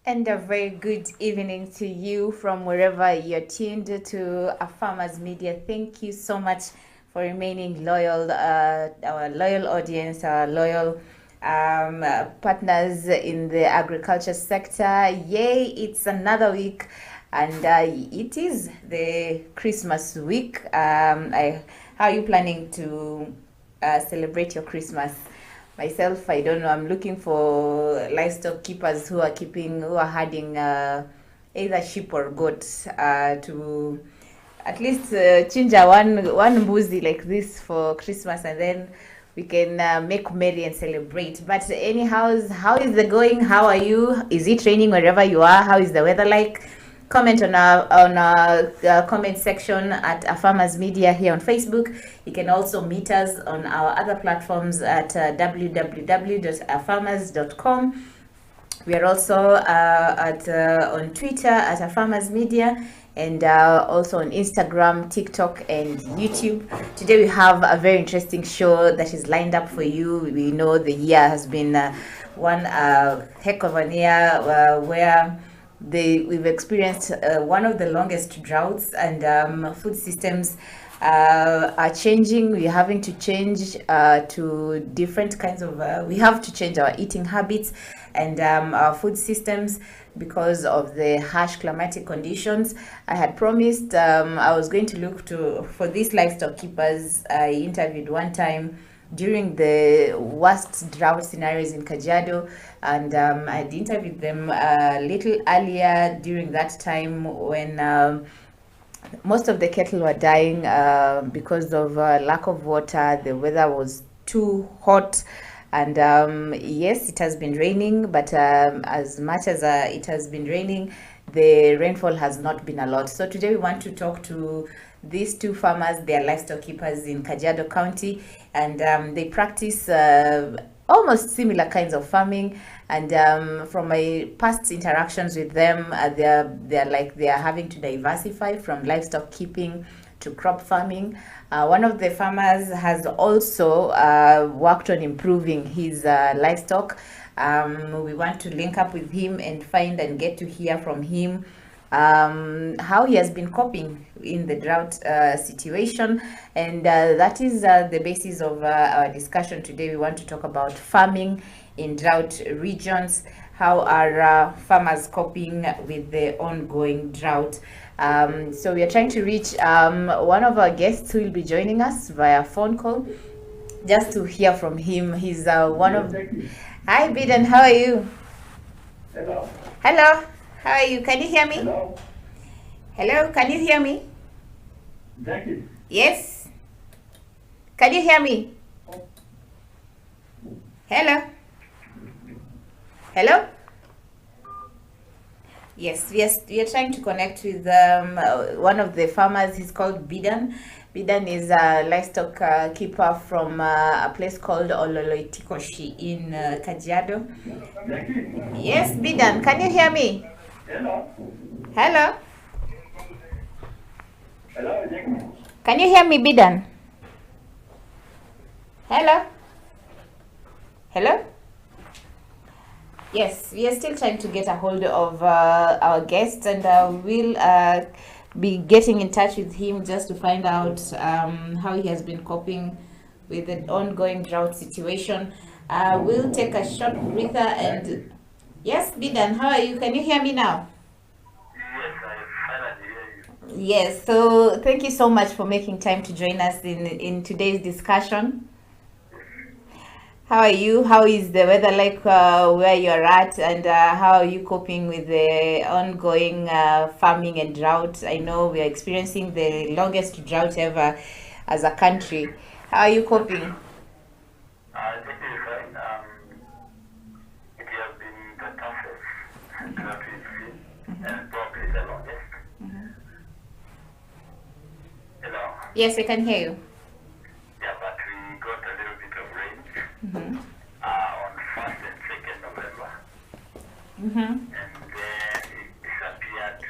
And a very good evening to you from wherever you're tuned to a Farmers Media. Thank you so much for remaining loyal, our loyal audience, our loyal partners in the agriculture sector. Yay, it's another week, and it is the Christmas week. How are you planning to celebrate your Christmas? Myself, I don't know. I'm looking for livestock keepers who are herding either sheep or goats to at least chinja one mbuzi like this for Christmas, and then we can make merry and celebrate. But anyhow, how is the going? How are you? Is it raining wherever you are? How is the weather like? Comment on our comment section at a Farmers Media here on Facebook. You can also meet us on our other platforms at www.afarmers.com. We are also on Twitter at a Farmers Media, and also on Instagram, TikTok, and YouTube. Today we have a very interesting show that is lined up for you. We know the year has been one heck of a year where we've experienced one of the longest droughts, and food systems are changing. We're having to change to different kinds of we have to change our eating habits and our food systems because of the harsh climatic conditions. I had promised I was going to look for these livestock keepers I interviewed one time during the worst drought scenarios in Kajiado, and I had interviewed them a little earlier during that time when most of the cattle were dying because of lack of water. The weather was too hot, and yes, it has been raining, but as much as it has been raining, the rainfall has not been a lot. So today we want to talk to these two farmers. They are livestock keepers in Kajiado County, and they practice almost similar kinds of farming. And from my past interactions with them, they are having to diversify from livestock keeping to crop farming. One of the farmers has also worked on improving his livestock. We want to link up with him and find and get to hear from him how he has been coping in the drought situation, and that is the basis of our discussion today. We want to talk about farming in drought regions. How are farmers coping with the ongoing drought? So we are trying to reach one of our guests who will be joining us via phone call just to hear from him. He's one of... Hi, Biden, how are you? Hello. Hello, how are you? Can you hear me? Hello. Hello, can you hear me? Jackie. Yes. Can you hear me? Hello? Hello? Yes, we are trying to connect with one of the farmers. He's called Bidan. Bidan is a livestock keeper from a place called Ololoitikoshi in Kajiado. Jackie. Yes, Bidan, can you hear me? Hello. Hello? Hello, Jackie. Can you hear me, Bidan? Hello? Hello? Yes, we are still trying to get a hold of our guest, and we'll be getting in touch with him just to find out how he has been coping with the ongoing drought situation. We'll take a short breather and... Yes, Bidan, how are you? Can you hear me now? Yes, I finally hear you. Yes, so thank you so much for making time to join us in today's discussion. How are you? How is the weather like where you're at, and how are you coping with the ongoing farming and drought? I know we are experiencing the longest drought ever as a country. How are you coping? Jackie is fine. It has been the toughest that we've seen, and probably the longest. Hello. Yes, I can hear you. Yeah, but we got a little bit of rain Mm-hmm. on 1st and 2nd November, Mm-hmm. and then it disappeared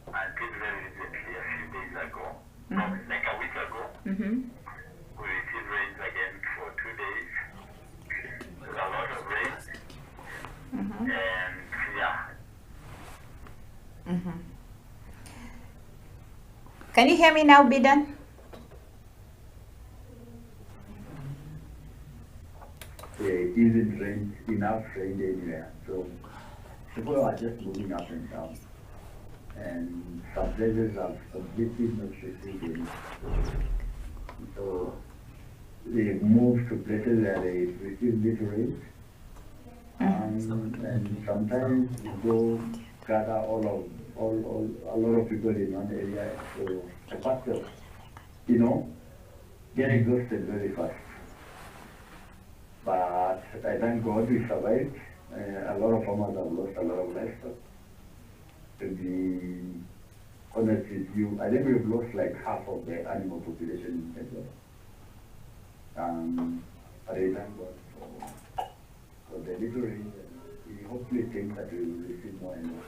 until very recently, a few days ago, probably like a week ago. Mm-hmm. We received rains again for 2 days. There's a lot of rain, Mm-hmm. and yeah, Can you hear me now, Bidan? It isn't enough rain anywhere. So people are just moving up and down. And some places have completely not received any. So they move to places where they receive little rain. And sometimes you go gather a lot of people in one area. So the factor, get exhausted very fast. But I thank God we survived. A lot of farmers have lost a lot of livestock. To be honest with you, I think we've lost like half of the animal population in Kenya. But I thank God for the little rain. We hopefully think that we will receive more and more.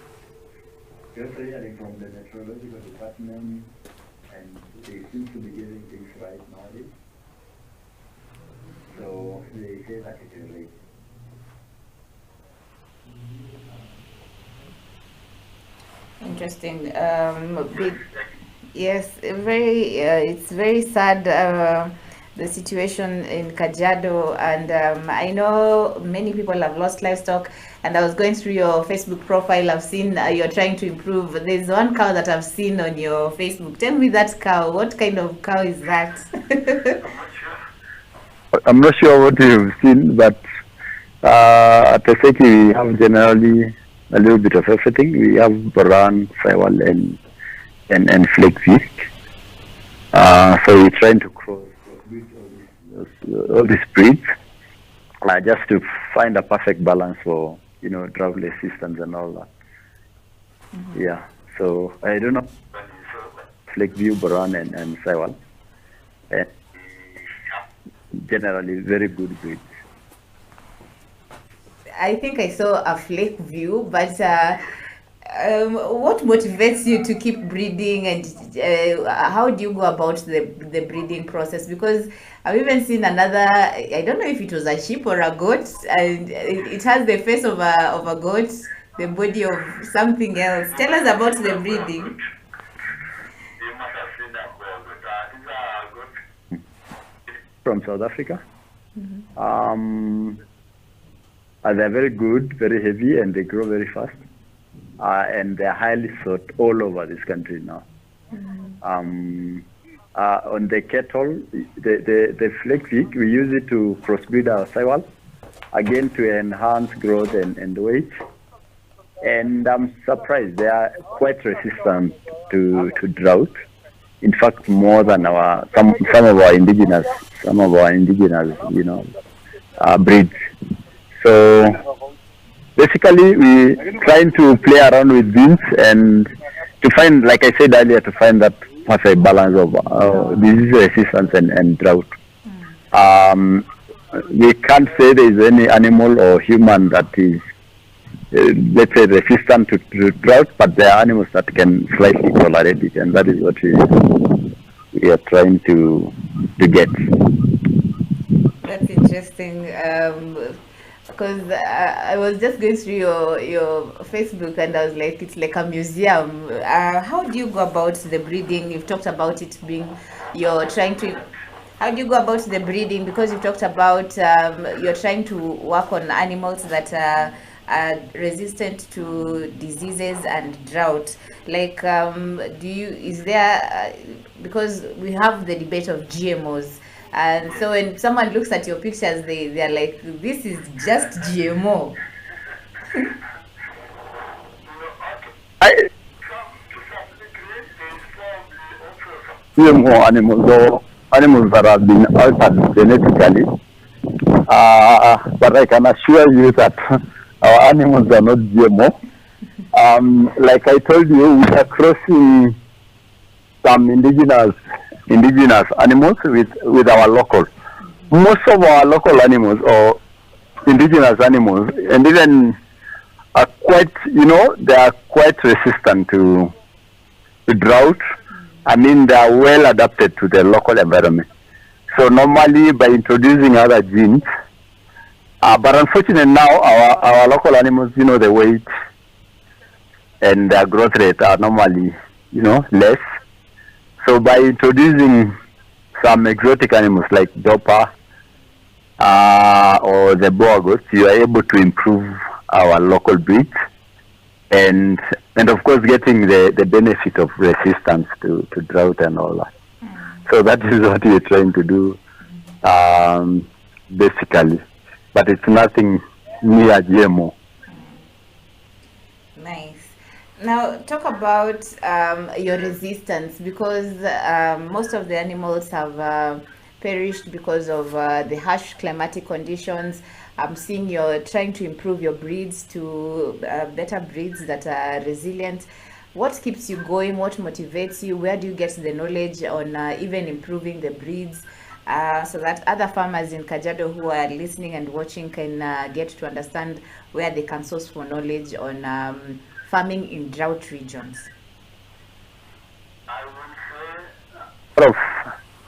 Just hearing from the meteorological department, and they seem to be getting things right nowadays. So they say that it is late. Interesting. Yes, it's very sad, the situation in Kajiado, and I know many people have lost livestock, and I was going through your Facebook profile. I've seen you're trying to improve. There's one cow that I've seen on your Facebook. Tell me that cow. What kind of cow is that? I'm not sure what you've seen, but at Teseki we have generally a little bit of everything. We have Baran, Saiwal, and Flexi. So we're trying to cross all these breeds just to find a perfect balance for drought resistance and all that. Yeah. So I don't know. Flexi, Baran, and Saiwal. Generally very good breeds. I think I saw a flake view, but what motivates you to keep breeding, and how do you go about the breeding process? Because I've even seen another, I don't know if it was a sheep or a goat, and it has the face of a goat, the body of something else. Tell us about the breeding. From South Africa. They're very good, very heavy, and they grow very fast. And they're highly sought all over this country now. On the cattle, the flexi, we use it to crossbreed our Saiwal, again to enhance growth and weight. And I'm surprised they are quite resistant to drought. In fact, more than some of our indigenous breeds. So basically, we trying to play around with beans and to find, like I said earlier, to find that perfect balance of disease resistance and drought. We can't say there is any animal or human that is, let's say, resistant to drought, but there are animals that can slightly tolerate it, and that is what we are trying to get. That's interesting. Because I was just going through your Facebook, and I was like, it's like a museum. How do you go about the breeding? You've talked about it being, how do you go about the breeding? Because you've talked about you're trying to work on animals that are resistant to diseases and drought. Like, because we have the debate of GMOs. And so when someone looks at your pictures, they're like, this is just GMO. GMO animals that have been altered genetically. But I can assure you that our animals are not GMO. Like I told you, we are crossing some indigenous animals with our local. Most of our local animals or indigenous animals, and even are quite, they are quite resistant to drought. I mean, they are well adapted to the local environment. So normally by introducing other genes, but unfortunately now our local animals, the weight and their growth rate are normally, less. So by introducing some exotic animals like dopa or the boar goats, you are able to improve our local breeds, and of course getting the benefit of resistance to drought and all that. So that is what we're trying to do, basically. But it's nothing near GMO. Nice. Now talk about your resistance, because most of the animals have perished because of the harsh climatic conditions. I'm seeing you're trying to improve your breeds to better breeds that are resilient. What keeps you going? What motivates you? Where do you get the knowledge on even improving the breeds, so that other farmers in Kajiado who are listening and watching can get to understand where they can source for knowledge on farming in drought regions? I would say a lot of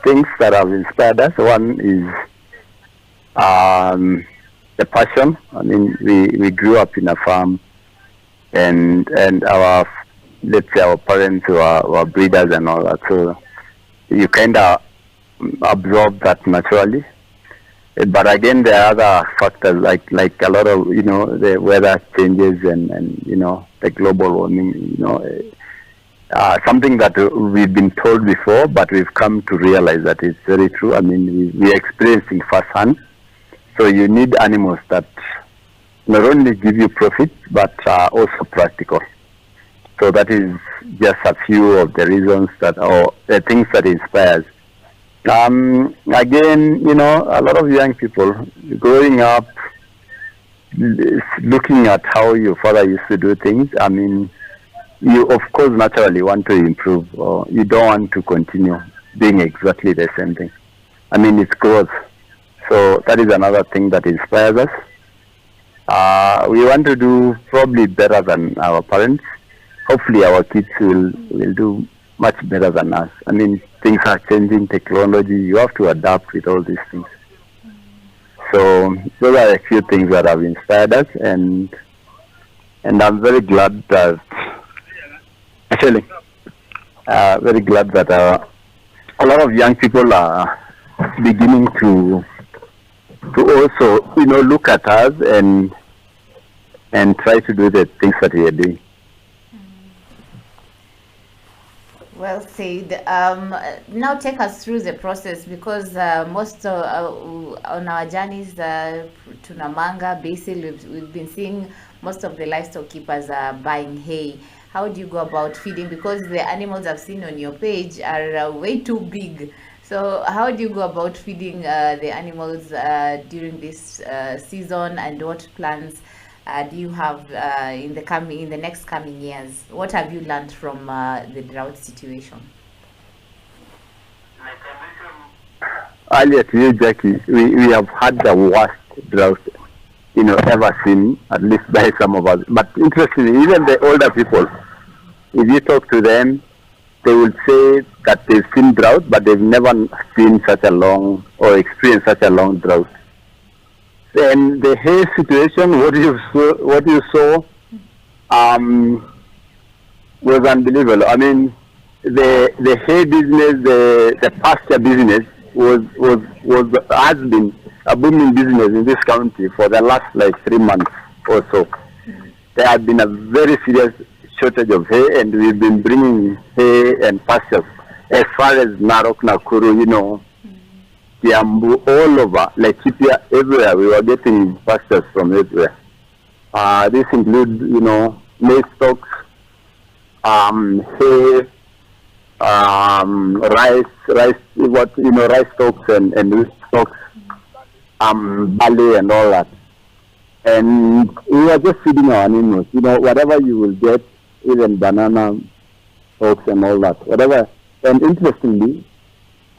things that have inspired us. One is the passion. I mean, we grew up in a farm, and our, let's say, our parents were breeders and all that. So you kind of absorb that naturally. But again, there are other factors like a lot of, the weather changes and the global warming, something that we've been told before, but we've come to realize that it's very true. I mean, we're experiencing firsthand. So you need animals that not only give you profit, but are also practical. So that is just a few of the reasons or the things that inspires. Again, a lot of young people growing up, looking at how your father used to do things. I mean, you of course naturally want to improve, or you don't want to continue doing exactly the same thing. I mean, it's growth. So that is another thing that inspires us. We want to do probably better than our parents. Hopefully our kids will do much better than us. I mean, things are changing, technology, you have to adapt with all these things. So those are a few things that have inspired us, and I'm very glad that, actually, very glad that a lot of young people are beginning to also, look at us and try to do the things that we are doing. Well said. Now take us through the process, because most on our journeys to Namanga, Basil, we've been seeing most of the livestock keepers are buying hay. How do you go about feeding? Because the animals I've seen on your page are way too big. So how do you go about feeding the animals during this season, and what plans do you have in the next coming years? What have you learned from the drought situation? Earlier to you, Jackie, we have had the worst drought, ever seen, at least by some of us. But interestingly, even the older people, if you talk to them, they will say that they've seen drought, but they've never seen such a long or experienced such a long drought. And the hay situation, what you saw, was unbelievable. I mean, the hay business, the pasture business has been a booming business in this county for the last 3 months or so. There has been a very serious shortage of hay, and we've been bringing hay and pastures as far as Narok, Nakuru, Kiambu, all over, Laikipia, everywhere. We were getting pastures from everywhere. This includes, maize stalks, hay, rice stalks and wheat stalks, barley and all that. And we were just feeding our animals, whatever you will get, even banana stalks and all that, whatever. And interestingly,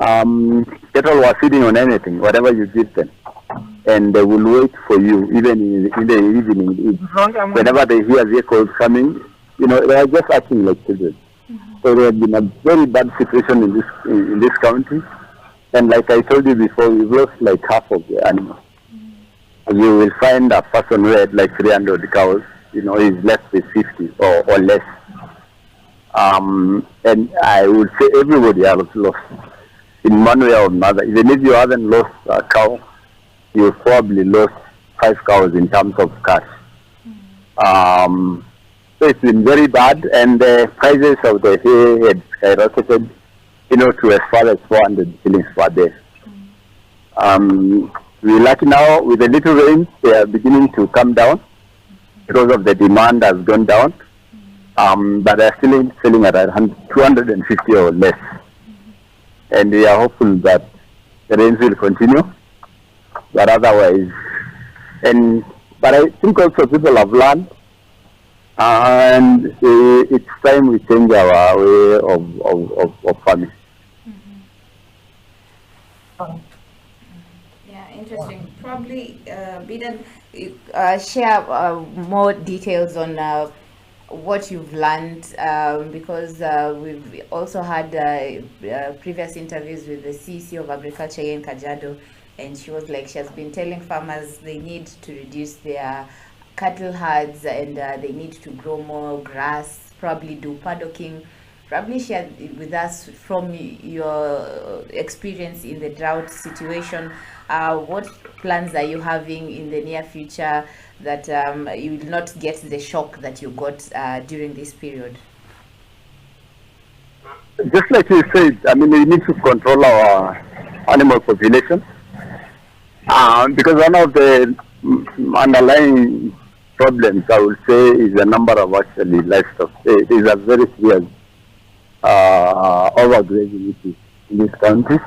cattle were feeding on anything, whatever you give them. And they will wait for you, even in the evening. Whenever they hear vehicles coming, they are just acting like children. So there has been a very bad situation in this county. And like I told you before, we've lost half of the animals. You will find a person who had 300 cows, is left with 50 or less. And I would say everybody has lost in one way or another. Even if you haven't lost a cow, you probably lost 5 cows in terms of cash. So it's been very bad, and the prices of the hay had skyrocketed, to as far as 400 shillings per day. We're lucky now with the little rains, they are beginning to come down because of the demand has gone down. But they're still selling at 250 or less. And we are hopeful that the rains will continue. But otherwise, but I think also people have learned, and it's time we change our way of farming. Yeah, interesting. Probably, Bidan, share more details on what you've learned, because we've also had previous interviews with the CEC of Agriculture here in Kajiado, and she was like, she has been telling farmers they need to reduce their cattle herds, and they need to grow more grass, probably do paddocking. Probably share with us from your experience in the drought situation, what plans are you having in the near future that you will not get the shock that you got during this period? Just like you said, we need to control our animal population, because one of the underlying problems, I would say, is the number of actually livestock. It is a very serious overgrazing issue in this country.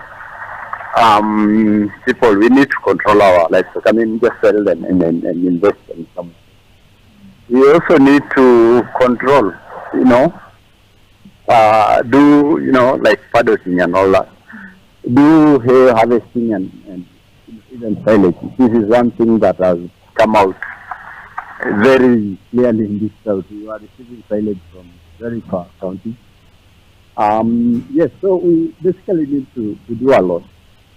People, we need to control our livestock. Just sell them and invest in some. We also need to control, like paddocking and all that. Do hay harvesting and even silage. This is one thing that has come out very clearly in this south. We are receiving silage from very far counties. Yes, so we basically need to do a lot,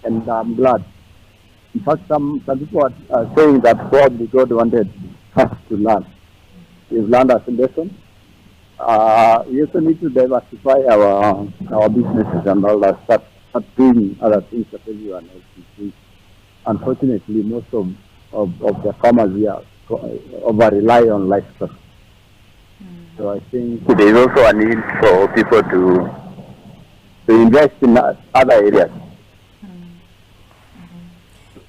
and I'm glad. In fact, some people are saying that probably God wanted us to learn. We've learned our lesson. We also need to diversify our businesses and all that, start doing other things that everyone else is doing. Unfortunately, most of the farmers here over-rely on livestock. So I think there is also a need for people to invest in other areas.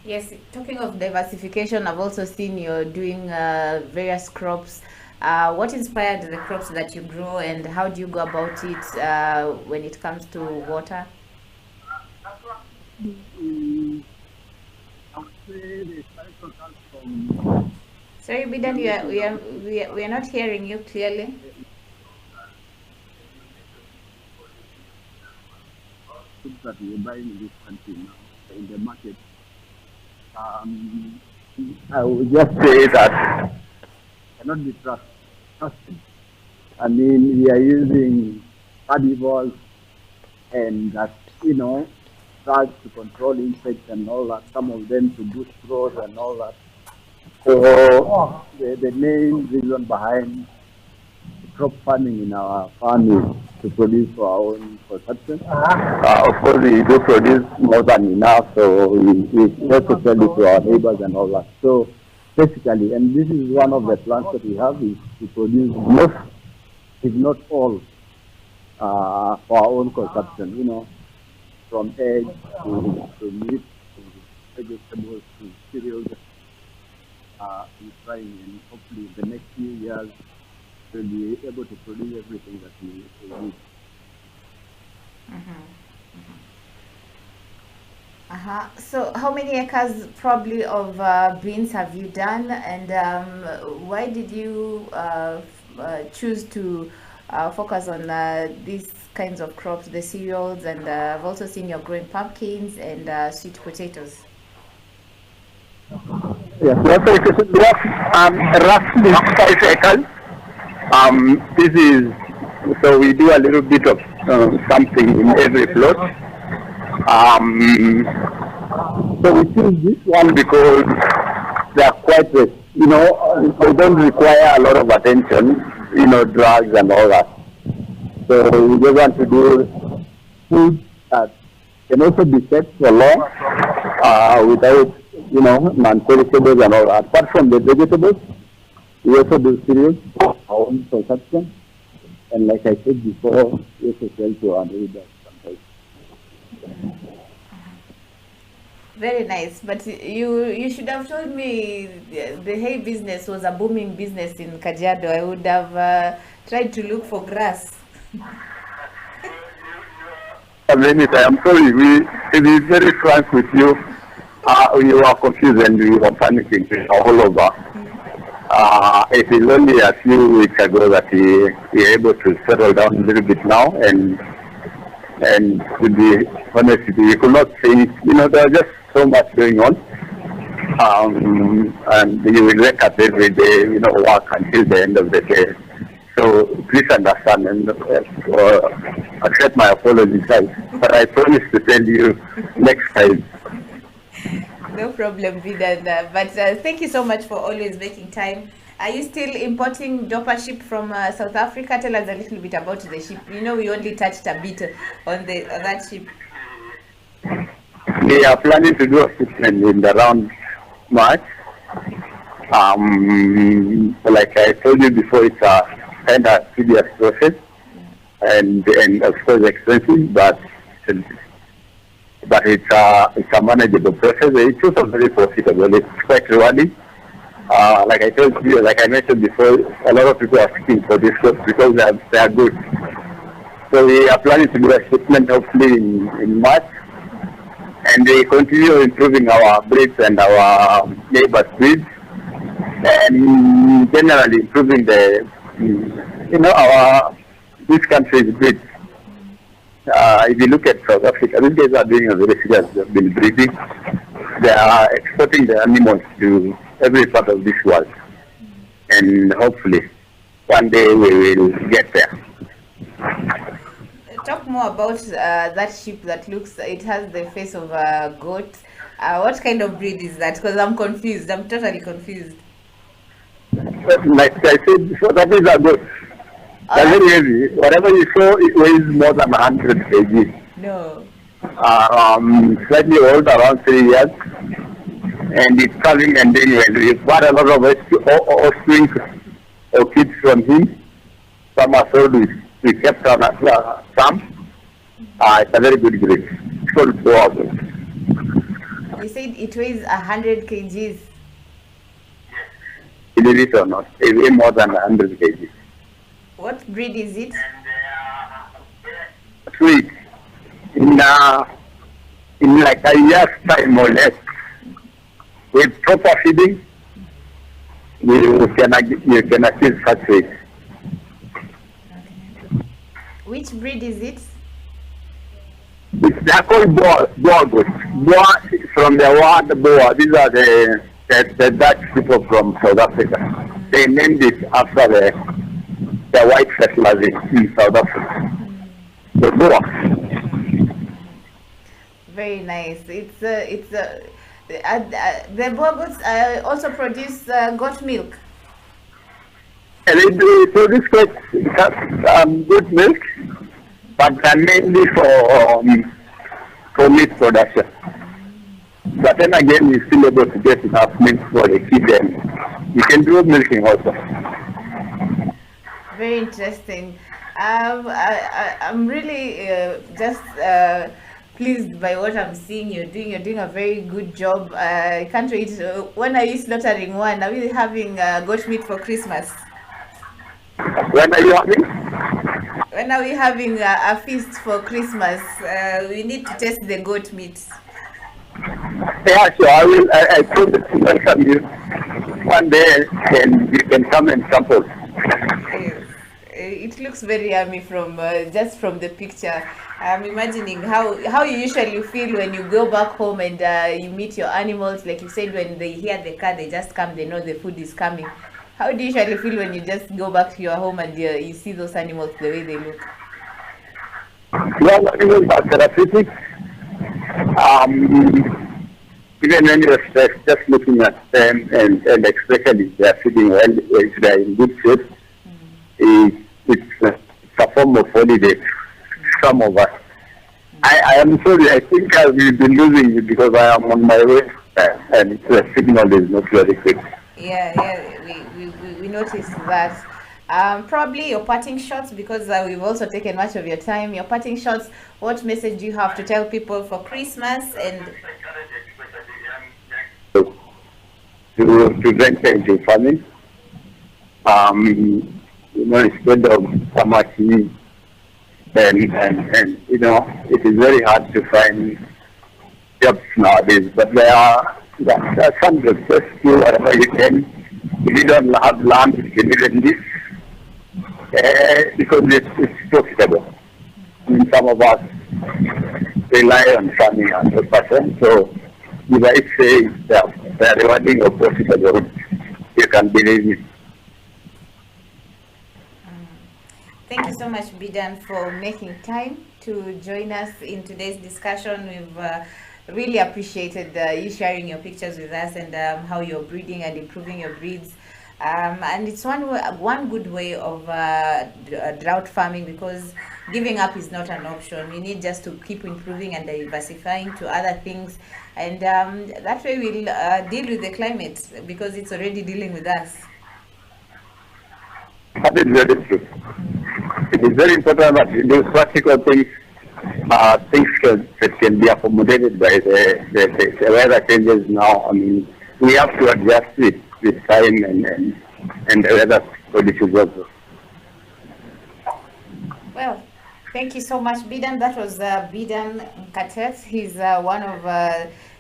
Yes, talking of diversification, I've also seen you're doing various crops. What inspired the crops that you grow, and how do you go about it when it comes to water? Sorry, Bidan, we are not hearing you clearly. That we are buying in this country now in the market. I would just say that cannot be trusted. We are using herbivores and that drugs to control insects and all that. Some of them to boost growth and all that. So the main reason behind crop farming in our farm is to produce for our own consumption. Of course, we do produce more than enough, so we also sell it to our neighbors and all that. So basically, and this is one of the plans that we have, is to produce most, if not all, for our own consumption. From eggs to meat to vegetables to cereals. We're trying, and hopefully in the next few years we'll be able to produce everything that we need. So how many acres probably of beans have you done, and why did you choose to focus on these kinds of crops, the cereals, and I've also seen you're growing pumpkins and sweet potatoes? Yes, we have roughly 5 acres. This is, so we do a little bit of something in every plot. So we choose this one because they are quite we don't require a lot of attention, drugs and all that. So we just want to do food that can also be kept for long without, non-perishables and all that. Apart from the vegetables, we also do cereals for our own consumption. And like I said before, we also sell to our neighbors sometimes. Very nice, but you should have told me the hay business was a booming business in Kajiado. I would have tried to look for grass. I'm sorry, to be very frank with you, we were confused and we were panicking all over. It is only a few weeks ago that we are able to settle down a little bit now, and to be honest with you, we could not say, there was just so much going on. And you will wake up every day, work until the end of the day. So please understand and accept my apologies, but I promise to tell you next time. No problem, Vidan. But thank you so much for always making time. Are you still importing Dopa sheep from South Africa? Tell us a little bit about the sheep. We only touched a bit on that sheep. We are planning to do a shipment in around March. Like I told you before, it's a kind of tedious process and of course expensive, but it's a manageable process. It's also very profitable. It's quite rewarding. Like I mentioned before, a lot of people are asking for this because they are good. So we are planning to do a shipment hopefully in March, and we continue improving our breeds and our neighbors' breeds, and generally improving this country's breeds. If you look at South Africa, these guys are doing a very serious job in breeding. They are exporting the animals to every part of this world, and hopefully one day we will get there. Talk more about that sheep that it has the face of a goat. What kind of breed is that? Because I'm confused. I'm totally confused. Like I said before, that is a goat. They're very heavy. Whatever you saw, it weighs more than 100 kg. No. Slightly old, around 3 years. And it's coming and doing well. We've got a lot of offspring or kids from him. Some are sold, we kept on some. It's a very good breed. It's called Drought. You said it weighs 100 kgs. Believe it or not, it weighs more than 100 kg. What breed is it? Sweet. In like a year's time or less, with proper feeding, you can achieve such weight. Okay. Which breed is it? They are called boar goats. Boar from the word boar. These are the Dutch people from South Africa. They named it after the white settlers in South Africa. The boar. Very nice. The boar goats also produce goat milk. And they produce good milk, but they're mainly for meat production. But then again, you're still able to get enough milk for the kids, and you can do milking also. Very interesting. I'm really just pleased by what I'm seeing you're doing. You're doing a very good job. I can't wait. When are you slaughtering one? Are we having goat meat for Christmas? When are you having? When are we having a feast for Christmas? We need to test the goat meat. Yeah, sure. I will. I promise to welcome you one day, and you can come and sample. Yes. It looks very yummy from just from the picture. I'm imagining how you usually feel when you go back home and you meet your animals. Like you said, when they hear the car, they just come. They know the food is coming. How do you usually feel when you just go back to your home and you see those animals the way they look? Well, animals are therapeutic. even when you're stressed, just looking at them and especially if they're feeling well, if they're in good shape, it's a form of holiday. Some of us. I am sorry, I think I will be losing you because I am on my way and the signal is not very good. Yeah, we noticed that. Probably your parting shots, because we've also taken much of your time. Your parting shots, what message do you have to tell people for Christmas? And To venture into farming, instead of summer heat and it is very hard to find jobs nowadays, but there are some jobs. Just do whatever you can. If you don't have land, you can even live because it's profitable. I mean, some of us rely on farming 100%. So if I say they're rewarding or profitable, you can believe me. thank you so much, Bidan, for making time to join us in today's discussion. We've really appreciated you sharing your pictures with us and how you're breeding and improving your breeds. And it's one good way of drought farming, because giving up is not an option. You need just to keep improving and diversifying to other things, and that way we'll deal with the climate, because it's already dealing with us. That is very true. It is very important that those practical things, that can be accommodated by the weather changes now. I mean, we have to adjust with time and the weather conditions also. Well, thank you so much, Bidan. That was Bidan Katet. He's one of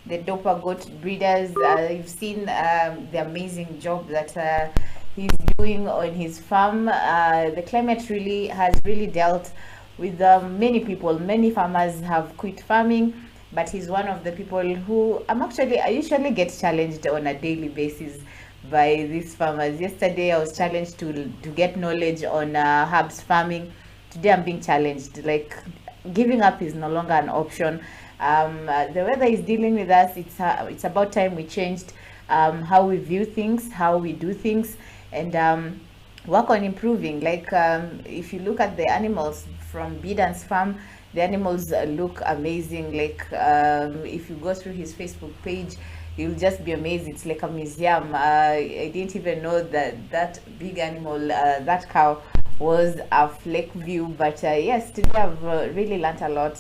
the Dopa goat breeders. You've seen the amazing job that he's doing on his farm. The climate has really dealt with many people. Many farmers have quit farming, but he's one of the people who I usually get challenged on a daily basis by these farmers. Yesterday I was challenged to get knowledge on herbs farming. Today I'm being challenged. Like, giving up is no longer an option. The weather is dealing with us. It's about time we changed how we view things, how we do things, and work on improving. Like, if you look at the animals from Bidan's farm, the animals look amazing. Like, if you go through his Facebook page, you'll just be amazed. It's like a museum. I didn't even know that big animal, that cow, was a flake view, but yes, today I've really learnt a lot.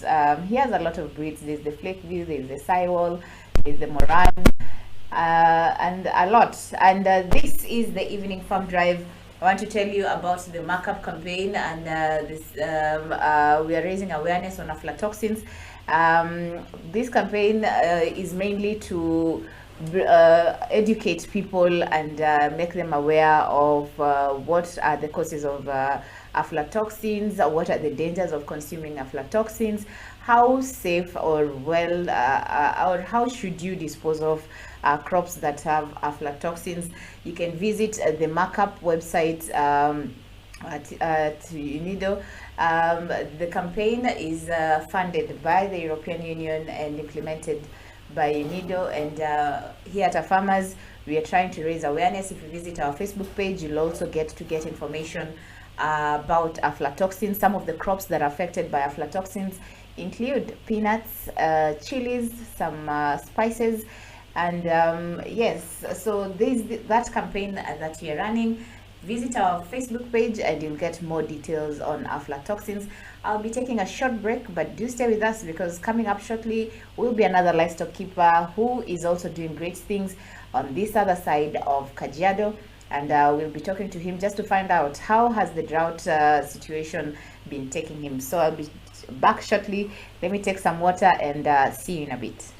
He has a lot of breeds. There's the flake view, there's the Saiwal, there's the Moran, and a lot. And this is the evening farm drive. I want to tell you about the markup campaign, and we are raising awareness on aflatoxins. This campaign is mainly to educate people and make them aware of what are the causes of aflatoxins, what are the dangers of consuming aflatoxins, how safe or well or how should you dispose of crops that have aflatoxins. You can visit the markup website at UNIDO. The campaign is funded by the European Union and implemented by UNIDO, and here at our farmers we are trying to raise awareness. If you visit our Facebook page, you'll also get information about aflatoxins. Some of the crops that are affected by aflatoxins include peanuts, chilies, some spices, and yes, so that campaign that we are running. Visit our Facebook page and you'll get more details on aflatoxins. I'll be taking a short break, but do stay with us, because coming up shortly will be another livestock keeper who is also doing great things on this other side of Kajiado, and we'll be talking to him just to find out how has the drought situation been taking him. So I'll be back shortly. Let me take some water and see you in a bit.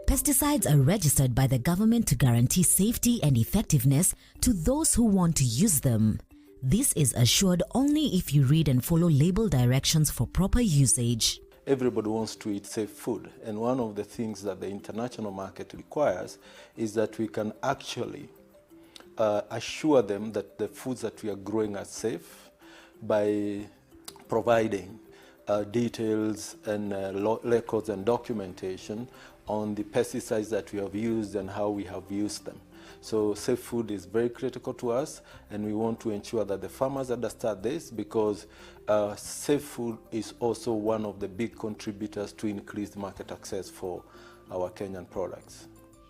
Pesticides are registered by the government to guarantee safety and effectiveness to those who want to use them. This is assured only if you read and follow label directions for proper usage. Everybody wants to eat safe food, and one of the things that the international market requires is that we can actually assure them that the foods that we are growing are safe by providing details and records and documentation on the pesticides that we have used and how we have used them. So safe food is very critical to us, and we want to ensure that the farmers understand this, because safe food is also one of the big contributors to increased market access for our Kenyan products.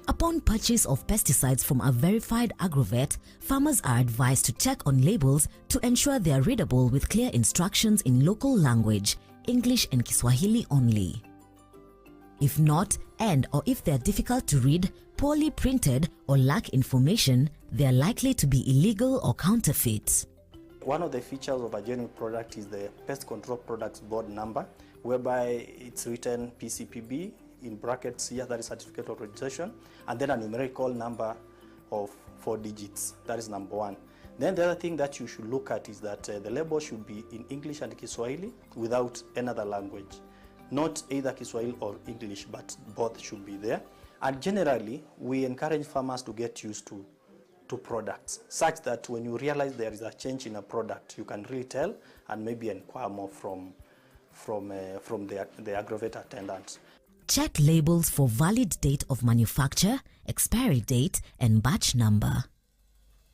Upon purchase of pesticides from a verified agrovet, farmers are advised to check on labels to ensure they are readable with clear instructions in local language, English and Kiswahili only. If not, or if they are difficult to read, poorly printed, or lack information, they are likely to be illegal or counterfeit. One of the features of a genuine product is the Pest Control Products Board number, whereby it's written PCPB in brackets here, that is Certificate of Registration, and then a numerical number of 4 digits, that is number 1. Then the other thing that you should look at is that the label should be in English and Kiswahili without another language. Not either Kiswahili or English, but both should be there. And generally, we encourage farmers to get used to products, such that when you realize there is a change in a product, you can really tell and maybe inquire more from the agrovet attendants. Check labels for valid date of manufacture, expiry date, and batch number.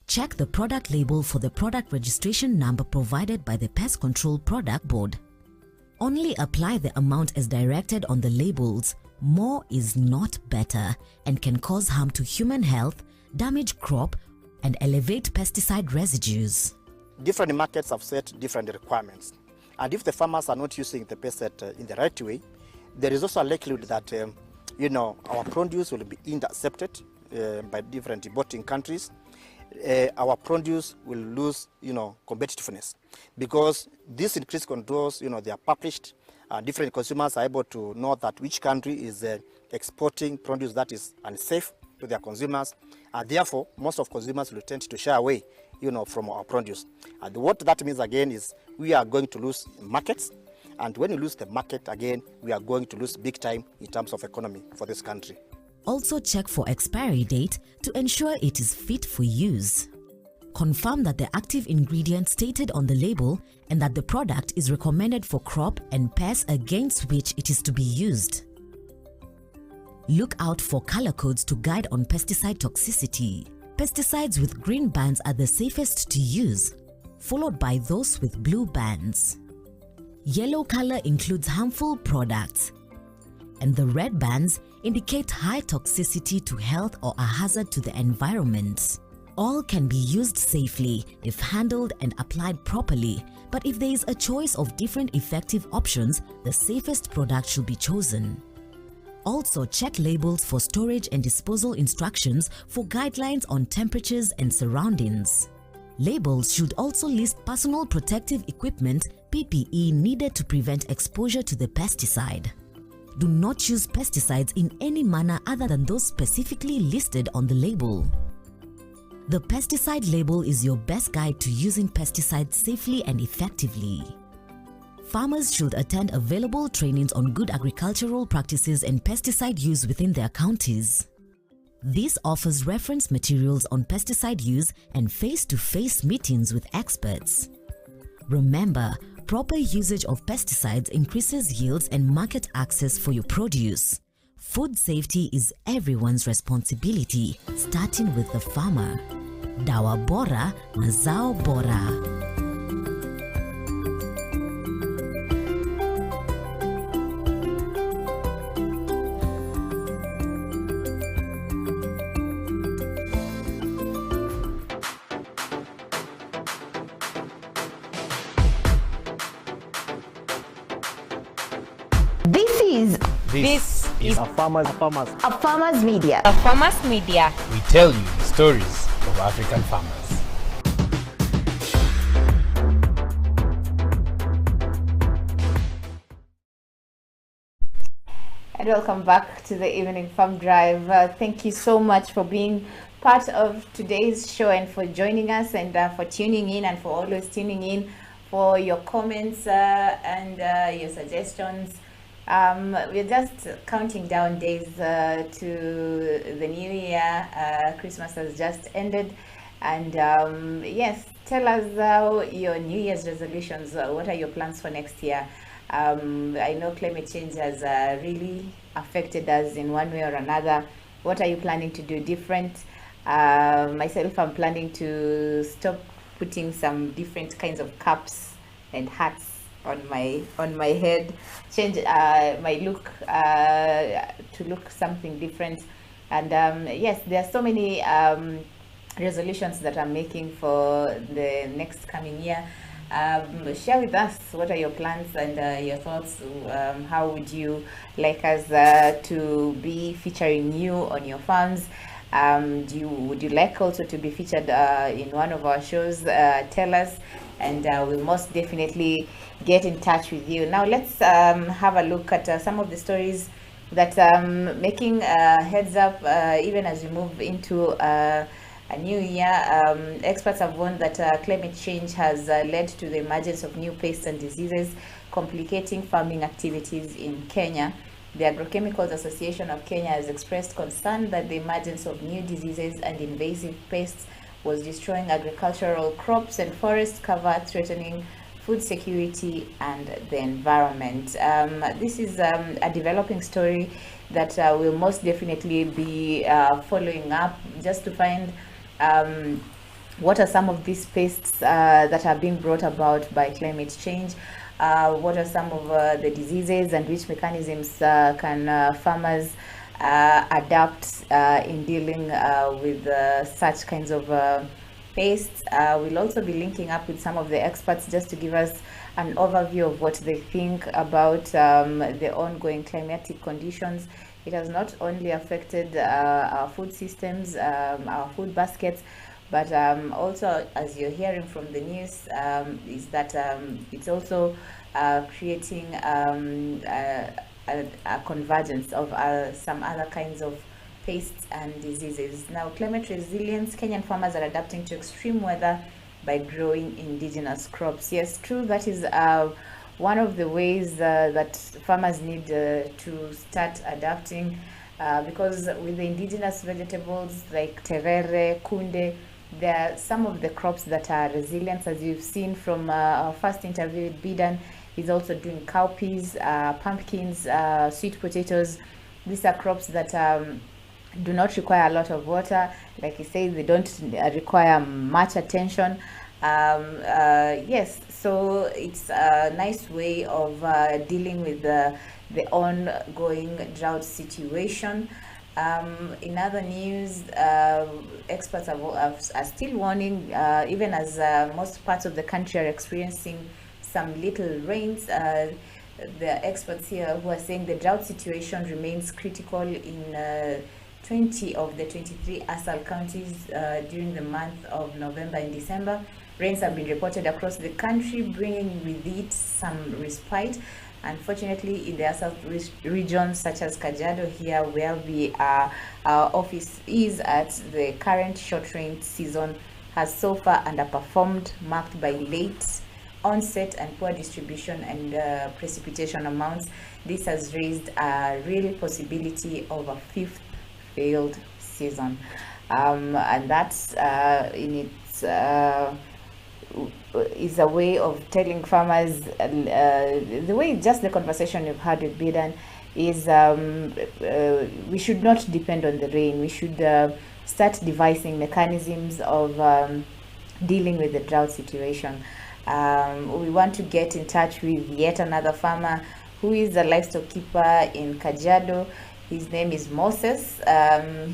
Check the product label for the product registration number provided by the Pest Control Product Board. Only apply the amount as directed on the labels. More is not better and can cause harm to human health, damage crop, and elevate pesticide residues. Different markets have set different requirements. And if the farmers are not using the pesticide in the right way, there is also a likelihood that our produce will be intercepted by different importing countries. Our produce will lose, competitiveness, because these increased controls, they are published. Different consumers are able to know that which country is exporting produce that is unsafe to their consumers, and therefore most of consumers will tend to shy away, from our produce. And what that means again is we are going to lose markets, and when you lose the market again, we are going to lose big time in terms of economy for this country. Also check for expiry date to ensure it is fit for use. Confirm that the active ingredient stated on the label and that the product is recommended for crop and pests against which it is to be used. Look out for color codes to guide on pesticide toxicity. Pesticides with green bands are the safest to use, followed by those with blue bands. Yellow color includes harmful products, and the red bands indicate high toxicity to health or a hazard to the environment. All can be used safely if handled and applied properly, but if there is a choice of different effective options, the safest product should be chosen. Also check labels for storage and disposal instructions for guidelines on temperatures and surroundings. Labels should also list personal protective equipment (PPE) needed to prevent exposure to the pesticide. Do not use pesticides in any manner other than those specifically listed on the label. The pesticide label is your best guide to using pesticides safely and effectively. Farmers should attend available trainings on good agricultural practices and pesticide use within their counties. This offers reference materials on pesticide use and face-to-face meetings with experts. Remember, proper usage of pesticides increases yields and market access for your produce. Food safety is everyone's responsibility, starting with the farmer. Dawa bora, mazao bora. This is A Farmers Media. A Farmers Media. We tell you the stories of African farmers. And welcome back to the Evening Farm Drive. Thank you so much for being part of today's show and for joining us and for tuning in and for always tuning in, for your comments and your suggestions. We're just counting down days to the new year. Christmas has just ended. And yes, tell us your New Year's resolutions. What are your plans for next year? I know climate change has really affected us in one way or another. What are you planning to do different? Myself, I'm planning to stop putting some different kinds of caps and hats on my head, change my look to look something different. And yes, there are so many resolutions that I'm making for the next coming year. Share with us, what are your plans and your thoughts? How would you like us to be featuring you on your farms? Would you like also to be featured in one of our shows? Tell us, and we'll most definitely get in touch with you. Now let's have a look at some of the stories that making heads up even as we move into a new year. Experts have warned that climate change has led to the emergence of new pests and diseases, complicating farming activities in Kenya. The Agrochemicals Association of Kenya has expressed concern that the emergence of new diseases and invasive pests was destroying agricultural crops and forest cover, threatening food security and the environment. This is a developing story that we'll most definitely be following up, just to find what are some of these pests that are being brought about by climate change. What are some of the diseases and which mechanisms can farmers adapt in dealing with such kinds of pests? We'll also be linking up with some of the experts just to give us an overview of what they think about the ongoing climatic conditions. It has not only affected our food systems, our food baskets, but also, as you're hearing from the news, is that it's also creating a convergence of some other kinds of pests and diseases. Now, climate resilience, Kenyan farmers are adapting to extreme weather by growing indigenous crops. Yes, true, that is one of the ways that farmers need to start adapting, because with the indigenous vegetables like terere, kunde, there are some of the crops that are resilient, as you've seen from our first interview with Bidan. He's also doing cowpeas, pumpkins, sweet potatoes. These are crops that do not require a lot of water. Like he says, they don't require much attention. Yes, so it's a nice way of dealing with the ongoing drought situation. In other news, experts are still warning, even as most parts of the country are experiencing some little rains. The experts here who are saying the drought situation remains critical in 20 of the 23 ASAL counties during the month of November and December. Rains have been reported across the country, bringing with it some respite. Unfortunately, in the south regions such as Kajiado here, where our office is at, the current short rain season has so far underperformed, marked by late onset and poor distribution and precipitation amounts. This has raised a real possibility of a fifth failed season, and that's in its is a way of telling farmers, the way just the conversation we've had with Bidan is we should not depend on the rain. We should start devising mechanisms of dealing with the drought situation. We want to get in touch with yet another farmer who is a livestock keeper in Kajiado. His name is Moses.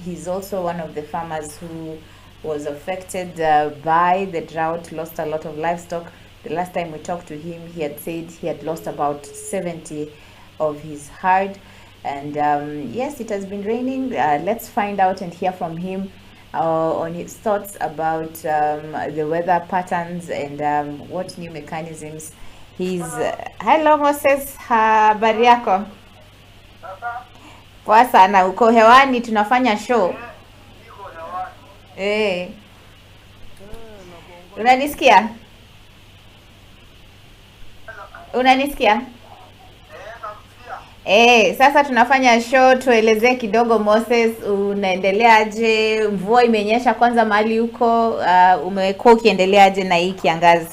He's also one of the farmers who was affected by the drought, lost a lot of livestock. The last time we talked to him, he had said he had lost about 70 of his herd. And yes, it has been raining. Let's find out and hear from him on his thoughts about the weather patterns and what new mechanisms he's... Hello Moses, habari yako? Poa sana, uko hewani tunafanya show. Unanisikia? Unanisikia? Sasa tunafanya show, tuelezee kidogo Moses, unaendeleaje? Mvua imenyesha kwanza mahali huko, umekuwa ukiendeleaje na hii kiangazi?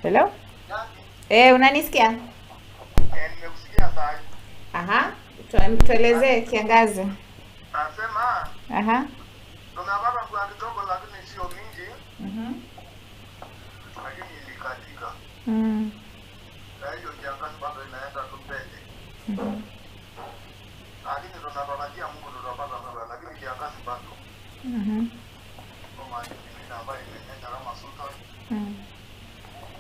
Hello? Unanisikia? Nimekusikia sasa. Aha. Tuelezee kiangazi. Nasema. Aha. Tunapata kwa kidogo lakini sio mingi. Lakini ilikatika. Na hiyo kiangazi bado inaenda tu mbele. Lakini tunatarajia Mungu tutapata mvua lakini kiangazi bado. Kama ile ambayo imenyesha kama Sultan.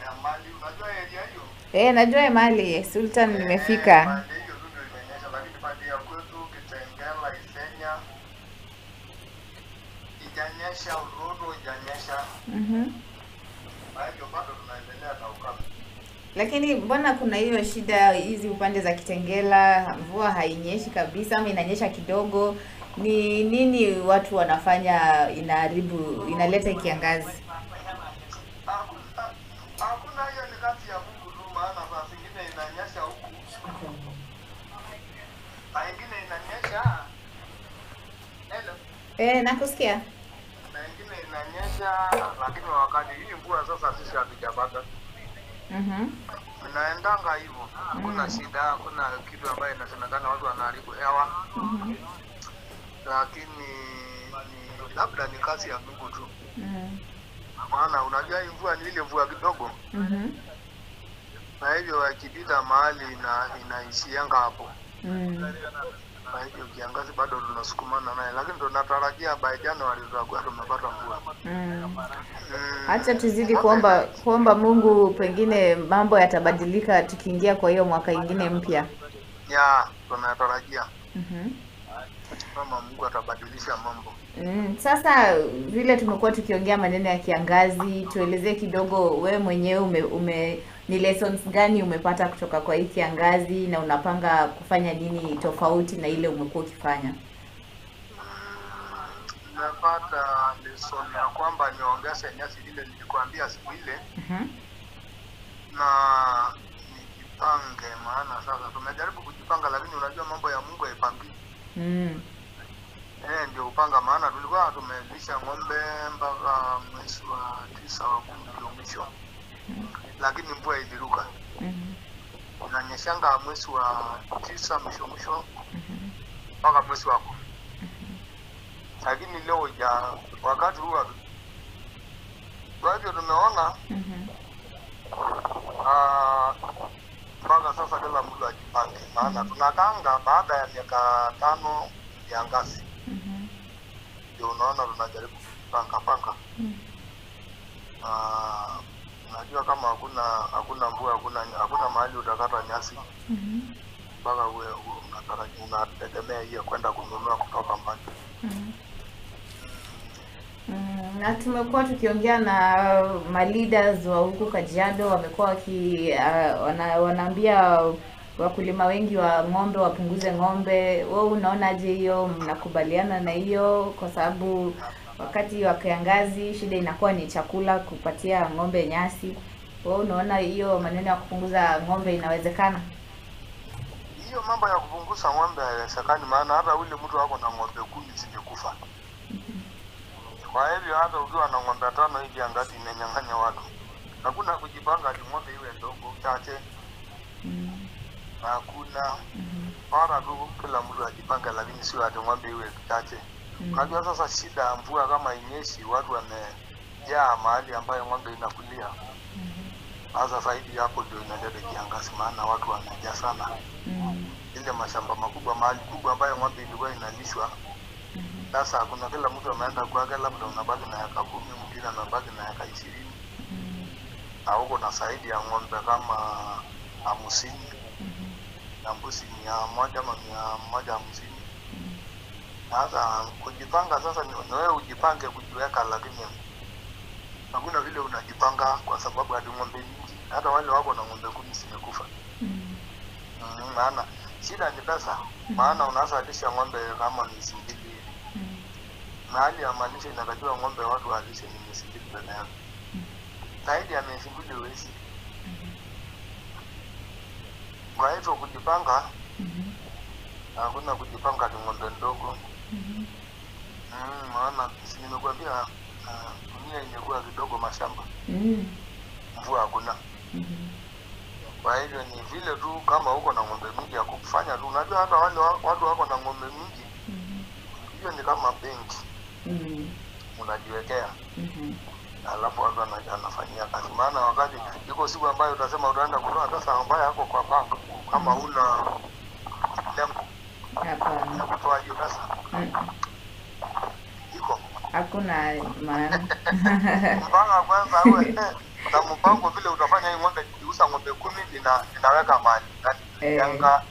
Ya mali unajua area hiyo? Najua mali Sultan nimefika. Hiyo ndio imenyesha lakini pande ya kwetu Kitengela Isenya ijanyesha Ururu ijanyesha. Hayo bado tunaendelea na ukame. Lakini mbona kuna hiyo shida hizi upande za Kitengela, mvua hainyeshi kabisa ama inanyesha kidogo? Ni nini watu wanafanya inaharibu, inaleta kiangazi? Hakuna, hiyo ni kati ya Mungu tu, maana saa zingine inanyesha huku. Saa ingine inanyesha. Hello. Nakusikia. Na ingine inanyesha lakini wakati hii mvua sasa sisi hatujapata. Inaendanga hivyo. Hakuna shida, hakuna kitu ambayo inasemekana watu wanaharibu hewa. Lakini labda ni kazi ya Mungu tu. Maana unajua mvua ni ile mvua kidogo. Na hivyo akipita mahali inaishianga hapo. Na hivyo kiangazi bado tunasukumana naye, lakini tunatarajia by January tutakuwa tumepata mvua. Acha tuzidi kuomba Mungu, pengine mambo yatabadilika tukiingia kwa hiyo mwaka ingine mpya. Ya, tunatarajia. Kama Mungu atabadilisha mambo. Sasa vile tumekuwa tukiongea maneno ya kiangazi, tuelezee kidogo wewe mwenyewe ni lessons gani umepata kutoka kwa hii kiangazi na unapanga kufanya nini tofauti na ile umekuwa ukifanya? Nimepata lesson ya kwamba niongeze nyasi ile nilikwambia siku ile. Na nijipange, maana sasa tumejaribu kujipanga lakini unajua mambo ya Mungu haipangiki. Ndio upanga, maana tulikuwa tumelisha ng'ombe mpaka mwezi wa 9 wa 10 mwisho. Lakini mvua iliruka. Inanyeshanga mwezi wa 9 mwisho. Mpaka mwezi wa 10. Lakini leo wakati huo kwa hivyo tumeona mpaka sasa kila mtu ajipange, maana tunakanga baada ya miaka 5 kiangazi. Ndio unaona tunajaribu kupanga. Unajua kama hakuna mvua, hakuna mahali utakata nyasi. Mpaka wewe unategemea hiyo kwenda kununua kutoka mbali. Na tumekuwa tukiongea na leaders wa huku Kajiado, wamekuwa wanaambia wakulima wengi wa ng'ombe wapunguze ng'ombe. Wewe unaonaje hiyo? Mnakubaliana na hiyo? Kwa sababu wakati wa kiangazi shida inakuwa ni chakula, kupatia ng'ombe nyasi. Wewe unaona hiyo maneno ya kupunguza ng'ombe inawezekana? Hiyo mambo ya kupunguza ng'ombe haiwezekani, maana hata ule mtu wako na ng'ombe 10 zimekufa. Kwa hivyo hata ukiwa na ng'ombe 5 hivi angati imenyang'anya watu. Hakuna kujipanga ati ng'ombe iwe ndogo chache. Hakuna. Para tu kila mtu ajipange, lakini sio ati ng'ombe iwe chache. Unajua sasa shida mvua kama inyeshi, watu wamejaa mahali ambayo ng'ombe inakulia. Sasa zaidi hapo ndio inaleta kiangazi, maana watu wamejaa sana. Ile mashamba makubwa, mahali kubwa ambayo ng'ombe ilikuwa inalishwa. Sasa kuna kila mtu ameenda kwake, labda unabaki na eka 10, mwingine anabaki na eka 20. Au kuna zaidi ya ng'ombe kama 50. Na mbuzi 100 ama 150. Sasa kujipanga sasa ni wewe ujipange kujiweka, lakini hakuna vile unajipanga kwa sababu hadi ng'ombe nyingi, hata wale wako na ng'ombe 10 zimekufa. Maana shida ni pesa. Maana unazalisha ng'ombe kama miezi 2 hivi. Mahali ya malisho inatakiwa ng'ombe watu walishe ni miezi 2 peke yake. Zaidi ya miezi 2 huwezi. Kwa hivyo kujipanga, hakuna kujipanga ni ng'ombe ndogo. Maana nimekuambia dunia imekuwa kidogo mashamba. Mvua hakuna. Kwa hivyo ni vile tu kama uko na ng'ombe mingi ya kufanya tu. Unajua hata wale watu wako na ng'ombe mingi, hiyo ni kama benki. Unajiwekea. Alafu watu anafanyia kazi. Maana wakati iko siku ambayo utasema utaenda kutoa pesa ambayo yako kwa bank kama una lengo. Hapana. Kutoa hiyo pesa. Iko. Hakuna maana. Mpanga kwanza wewe na mpango vile utafanya hii ng'ombe ukiuza ng'ombe 10 ninaweka mali. Yanga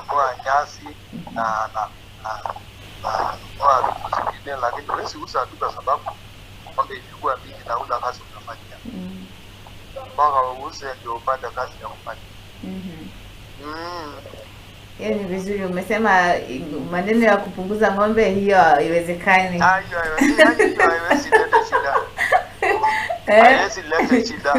kwa nyasi na kwa zingine, lakini wewe usiuza tu kwa sababu ng'ombe ilikuwa mingi na una kazi unafanyia. Mpaka uuze ndio upate kazi ya kufanya. Hiyo ni vizuri. Umesema maneno ya kupunguza ng'ombe, hiyo haiwezekani. Hiyo haiwezi leta shida. Haiwezi leta shida.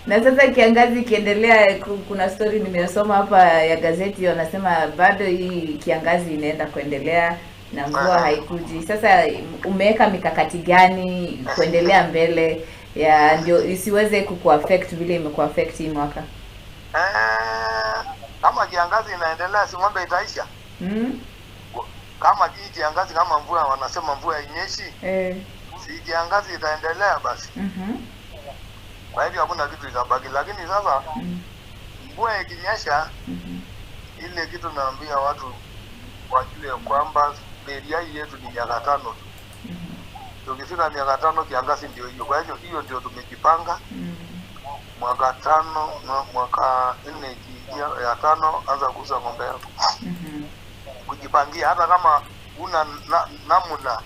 Na sasa kiangazi kiendelea, kuna story nimesoma hapa ya gazeti wanasema bado hii kiangazi inaenda kuendelea na mvua haikuji. Sasa umeweka mikakati gani kuendelea mbele ya ndio isiweze kukuaffect vile imekuaffect hii mwaka? Kama kiangazi inaendelea si ng'ombe itaisha? Kama kiangazi kama mvua wanasema mvua inyeshi. Si kiangazi itaendelea basi. Kwa hivyo hakuna kitu itabaki, lakini sasa mvua ikinyesha ile kitu naambia watu wajue kwamba beria yetu ni miaka 5 tu. Tukifika miaka 5 kiangazi ndio hiyo. Kwa hivyo hiyo ndio tumejipanga. Mwaka 5 na mwaka 4 ya 5 anza kuuza ng'ombe yako. Kujipangia hata kama una namuna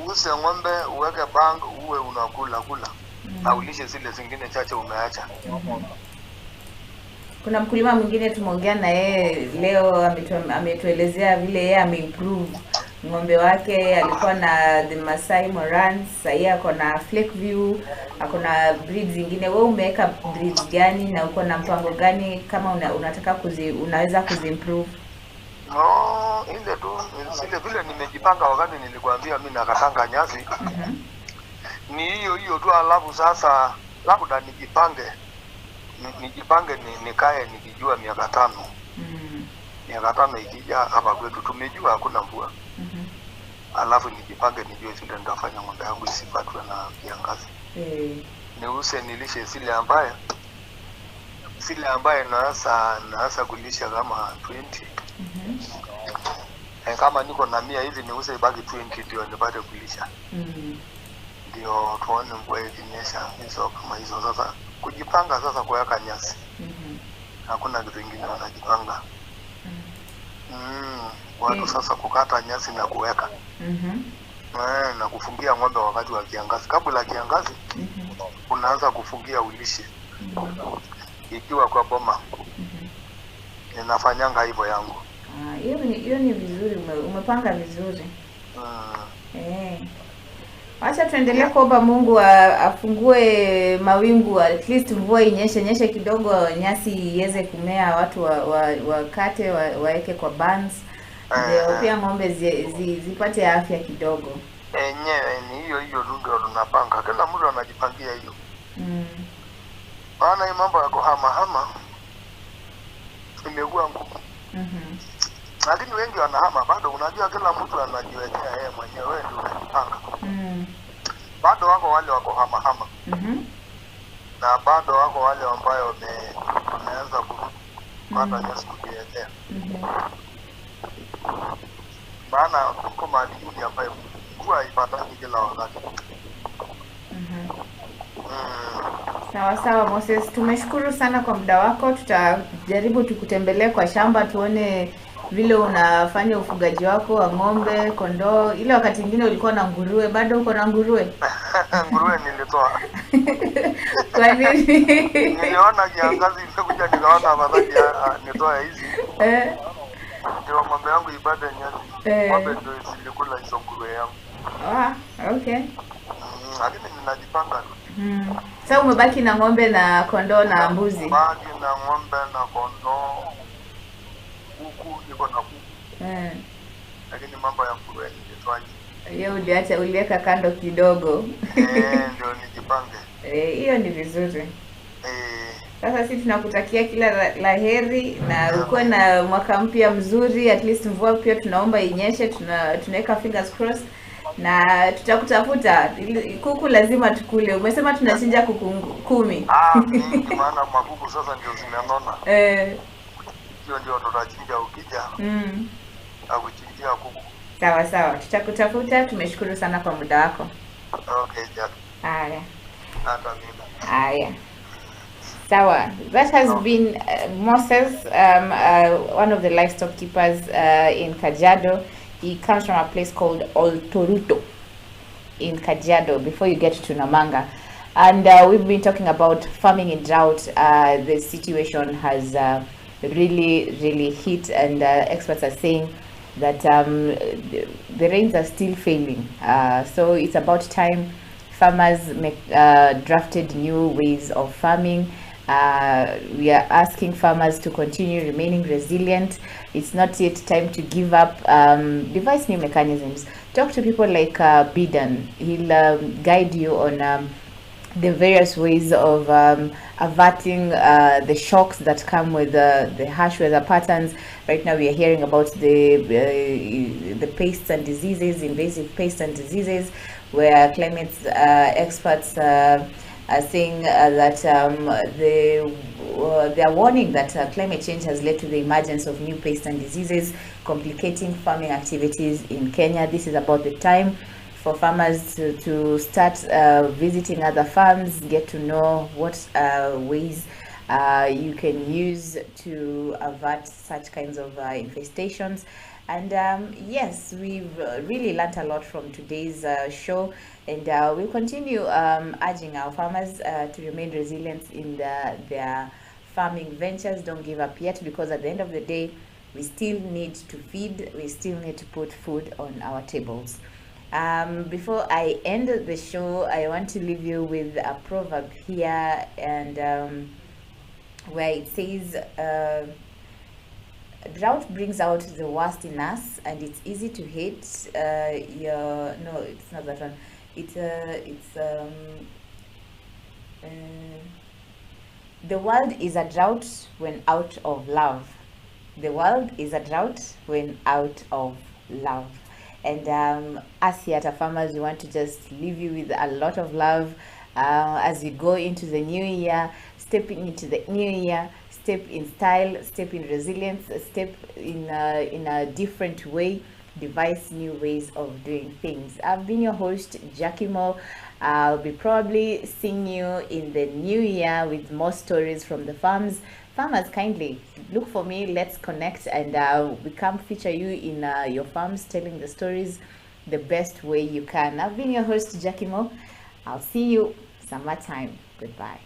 uuse ng'ombe uweke bank uwe unakula na ulishe zile zingine chache umeacha. Kuna mkulima mwingine tumeongea na yeye leo, ametuelezea vile yeye ameimprove ng'ombe wake. Alikuwa na the Masai Morans, sasa ako na Flake View, ako na breeds zingine. Wewe umeweka breeds gani na uko na mpango gani kama unataka unaweza kuziimprove? Ile tu zile vile nimejipanga wakati nilikwambia mimi nakatanga nyasi. Ni hiyo tu, alafu sasa labda nijipange nikae nikijua miaka 5. Miaka 5 ikija hapa kwetu tumejua hakuna mvua. Alafu nijipange nijue vile nitafanya ng'ombe yangu isipatwe na kiangazi. Niuse nilishe zile ambaye naasa kulisha kama 20. Kama niko na 100 hivi niuse ibaki 20 ndio nipate kulisha. Ndio tuone mvua ikinyesha hizo kama hizo. Sasa kujipanga sasa kuweka nyasi. Hakuna kitu kingine wanajipanga. Watu sasa kukata nyasi na kuweka. Na kufungia ng'ombe wakati wa kiangazi. Kabla kiangazi unaanza kufungia ulishe. Ikiwa kwa boma. Ninafanyanga hivyo yangu. Hiyo ni vizuri, umepanga vizuri. Acha tuendelee kuomba Mungu afungue mawingu, at least mvua inyeshe kidogo, nyasi iweze kumea, watu wakate waeke kwa bands. Ndio pia ng'ombe zipate afya kidogo. Ni hiyo ndio tunapanga. Kila mtu anajipangia hiyo. Maana hii mambo ya kuhama imekuwa ngumu. Lakini wengi wanahama bado. Unajua kila mtu anajiwekea yeye mwenyewe, wewe ndio unajipanga. Bado wako wale wako hama. Na bado wako wale ambao wameanza kupata nyasi kujiwekea. Maana uko mahali yule ambaye mvua ipatani kila wakati. Sawa Moses, tumeshukuru sana kwa muda wako. Tutajaribu tukutembelee kwa shamba tuone vile unafanya ufugaji wako wa ng'ombe, kondoo. Ile wakati mwingine ulikuwa na nguruwe, bado uko na nguruwe? Nguruwe nilitoa. Kwa nini? Niliona kiangazi imekuja nikaona afadhali nitoa hizi. Ndio ng'ombe yangu ibada nyasi. Ng'ombe ndio zilikula hizo nguruwe yangu. Okay. Lakini ninajipanga. Sasa umebaki na ng'ombe na kondoo na mbuzi? Baki na ng'ombe na kondoo. Kuku niko na kuku. Lakini mambo ya nguruwe nilitoa. Yeye uliweka kando kidogo. Ndio nijipange. Hiyo ni vizuri. Sasa sisi tunakutakia kila laheri na ukuwe na mwaka mpya mzuri, at least mvua pia tunaomba inyeshe, tunaweka fingers crossed na tutakutafuta. Kuku lazima tukule. Umesema tunachinja kuku 10. Mingi maana makuku sasa ndio zimenona. Hiyo ndio tutachinja ukija. Akuchinjia kuku. Sawa, tutakutafuta. Tumeshukuru sana kwa muda wako. Okay, Jack. Haya. Hata mimi. Haya. Sawa. That has been Moses, one of the livestock keepers in Kajiado. He comes from a place called Oltoruto in Kajiado before you get to Namanga. And we've been talking about farming in drought. The situation has really hit, and experts are saying that the rains are still failing. So it's about time farmers drafted new ways of farming. We are asking farmers to continue remaining resilient. It's not yet time to give up. Devise new mechanisms. Talk to people like Bidan. He'll guide you on the various ways of averting the shocks that come with the harsh weather patterns. Right now we are hearing about the pests and diseases, invasive pests and diseases, where climate experts are saying that they are warning that climate change has led to the emergence of new pests and diseases, complicating farming activities in Kenya. This is about the time for farmers to start visiting other farms, get to know what ways you can use to avert such kinds of infestations. And yes, we've really learnt a lot from today's show, and we'll continue urging our farmers to remain resilient in their farming ventures. Don't give up yet, because at the end of the day, we still need to feed, we still need to put food on our tables. Before I end the show, I want to leave you with a proverb here, and where it says, drought brings out the worst in us, and it's easy to hate no, it's not that one. The world is a drought when out of love. The world is a drought when out of love. And us here at Farmers, we want to just leave you with a lot of love as we go into the new year, stepping into the new year. Step in style, step in resilience, step in a different way, devise new ways of doing things. I've been your host, Jackie Mo. I'll be probably seeing you in the new year with more stories from the farms. Farmers, kindly look for me, let's connect, and we can feature you in your farms, telling the stories the best way you can. I've been your host, Jackie Mo. I'll see you summertime. Goodbye.